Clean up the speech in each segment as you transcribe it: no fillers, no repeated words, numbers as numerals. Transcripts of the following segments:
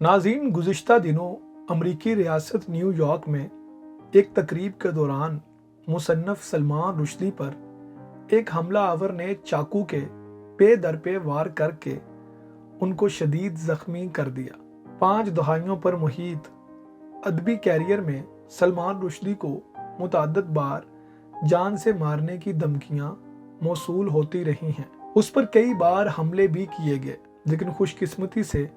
नाज़रीन, गुज़िश्ता दिनों अमरीकी रियासत न्यू यॉर्क में एक तकरीब के दौरान मुसन्नफ़ सलमान रुश्दी पर एक हमला आवर ने चाकू के पे दर पे वार करके उनको शदीद ज़ख्मी कर दिया। 5 दहाइयों पर मुहीत अदबी कैरियर में सलमान रुश्दी को मुतअद्दिद बार जान से मारने की धमकियां मौसूल होती रही हैं। उस पर कई बार हमले भी किए गए, लेकिन खुशकिस्मती से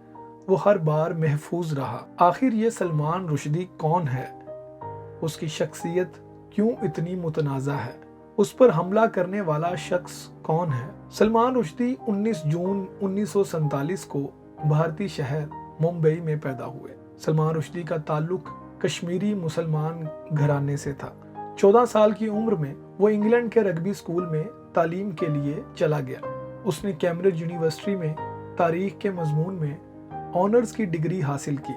वो हर बार महफूज रहा। आखिर ये सलमान रुश्दी कौन है? उसकी शख्सियत क्यों इतनी मुतनाज़ा है? उस पर हमला करने वाला शख्स कौन है? सलमान रुश्दी 19 जून 1947 को भारतीय शहर मुंबई में पैदा हुए। सलमान रुश्दी का ताल्लुक कश्मीरी मुसलमान घराने से था। 14 साल की उम्र में वो इंग्लैंड के रग्बी स्कूल में तालीम के लिए चला गया। उसने कैम्ब्रिज यूनिवर्सिटी में तारीख के मजमून में ऑनर्स की डिग्री हासिल की।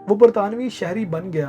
वो बरतानवी शहरी बन गया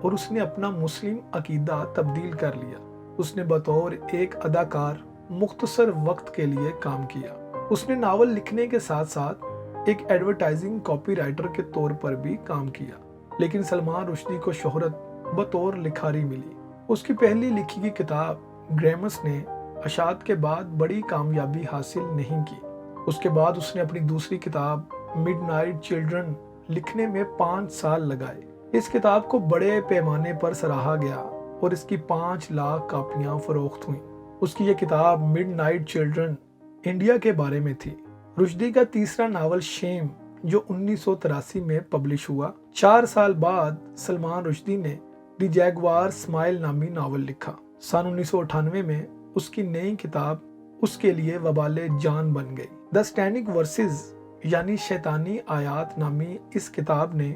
और उसने अपना मुस्लिम अकीदा तब्दील कर लिया। उसने बतौर एक अदाकार मुख्तसर वक्त के लिए काम किया। उसने नावल लिखने के साथ साथ एक एडवर्टाइजिंग कॉपीराइटर के तौर पर भी काम किया। लेकिन सलमान रुश्दी को शोहरत बतौर लिखारी मिली। उसकी पहली लिखी गई किताब ग्रैमस ने अशात के बाद बड़ी कामयाबी हासिल नहीं की। उसके बाद उसने अपनी दूसरी किताब मिडनाइट चिल्ड्रन लिखने में 5 साल लगाए। इस किताब को बड़े पैमाने पर सराहा गया और इसकी 5 लाख कापियां फरोख्त हुईं। उसकी यह किताब मिडनाइट चिल्ड्रन इंडिया के बारे में थी। रुश्दी का तीसरा नावल शेम, जो 1983 में पब्लिश हुआ। 4 साल बाद सलमान रुश्दी ने द जैगवार स्माइल नामी नावल लिखा। सन 1998 में उसकी नई किताब उसके लिए वबाले जान बन गई। द स्टैनिक वर्सेस यानी शैतानी आयात नामी इस किताब ने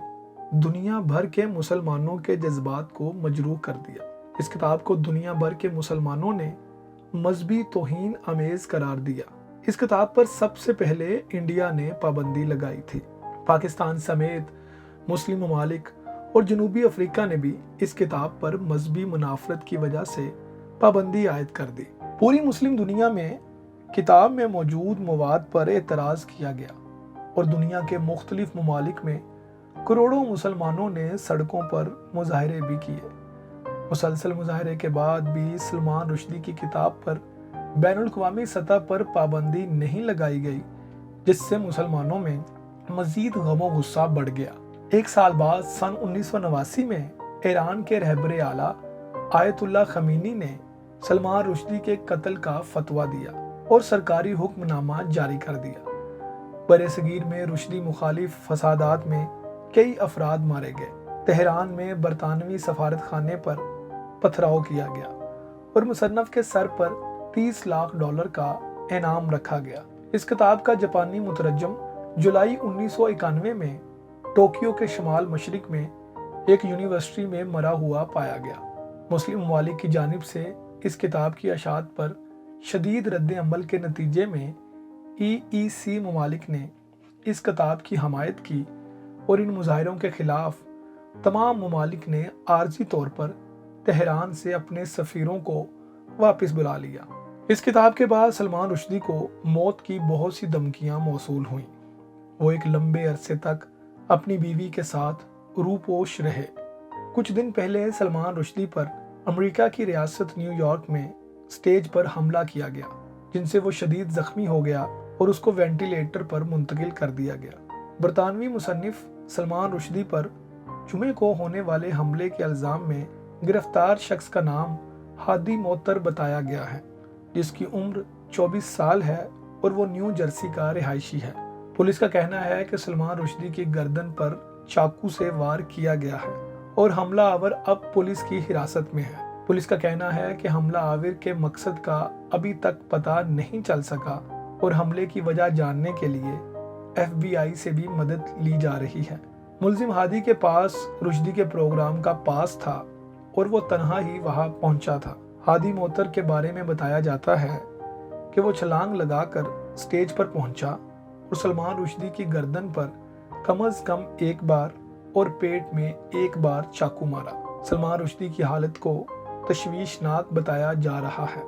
दुनिया भर के मुसलमानों के जज्बात को मजरूह कर दिया। इस किताब को दुनिया भर के मुसलमानों ने मजहबी तौहीन अमेज करार दिया। इस किताब पर सबसे पहले इंडिया ने पाबंदी लगाई थी। पाकिस्तान समेत मुस्लिम ममालिक और जनूबी अफ्रीका ने भी इस किताब पर मजहबी मुनाफरत की वजह से पाबंदी आयद कर दी। पूरी मुस्लिम दुनिया में किताब में मौजूद मवाद पर एतराज़ किया गया और दुनिया के मुख्तलिफ ममालिक में करोड़ों मुसलमानों ने सड़कों पर मुजाहरे भी किए। मुसलसल मुजाहरे के बाद भी सलमान रुश्दी की किताब पर बैनुल-अक़वामी सतह पर पाबंदी नहीं लगाई गई, जिससे मुसलमानों में मजीद गम और गुस्सा बढ़ गया। 1 साल बाद सन 1989 में ईरान के रहबरे आला आयतुल्लाह खमीनी ने सलमान रुश्दी के कत्ल का फतवा दिया और सरकारी हुक्मनामा जारी कर दिया। बरे-सगीर में रुश्दी मुखालिफ फसादात में कई अफराद मारे गए। तेहरान में बरतानवी सफारत खाने पर पथराव किया गया और मुसन्नफ के सर पर $30 लाख का इनाम रखा गया। इस किताब का जापानी मुतरजम जुलाई 1991 में टोक्यो के शमाल मशरिक में एक यूनिवर्सिटी में मरा हुआ पाया गया। मुस्लिम ममालिक की जानिब से इस किताब की अशात पर शदीद रद्द अमल के नतीजे में EEC ममालिक ने इस किताब की हमायत की और इन मुजाहिरों के खिलाफ तमाम ममालिक ने आर्जी तौर पर तेहरान से अपने सफ़ीरों को वापस बुला लिया। इस किताब के बाद सलमान रुश्दी को मौत की बहुत सी धमकियां मौसूल हुईं। वो एक लंबे अरसे तक अपनी बीवी के साथ रूपोश रहे। कुछ दिन पहले सलमान रुश्दी पर अमेरिका की रियासत न्यूयॉर्क में स्टेज पर हमला किया गया, जिनसे वो शदीद जख्मी हो गया और उसको वेंटिलेटर पर मुंतकिल कर दिया गया। बरतानवी मुसन्निफ सलमान रुश्दी पर जुमे को होने वाले हमले के इल्ज़ाम में गिरफ्तार शख्स का नाम हादी मोतर बताया गया है, जिसकी उम्र 24 साल है और वो न्यू जर्सी का रिहायशी है। पुलिस का कहना है कि सलमान रुश्दी की गर्दन पर चाकू से वार किया गया है और हमला आवर अब पुलिस की हिरासत में है। पुलिस का कहना है कि हमला आवर के मकसद का अभी तक पता नहीं चल सका और हमले की वजह जानने के लिए FBI से भी मदद ली जा रही है। मुल्जिम हादी के पास रुश्दी के प्रोग्राम का पास था और वो तन्हा ही वहां पहुंचा था। हादी मोतर के बारे में बताया जाता है कि वो छलांग लगाकर स्टेज पर पहुंचा और सलमान रुश्दी की गर्दन पर कम से कम 1 बार और पेट में 1 बार चाकू मारा। सलमान रुश्दी की हालत को तशवीशनाक बताया जा रहा है।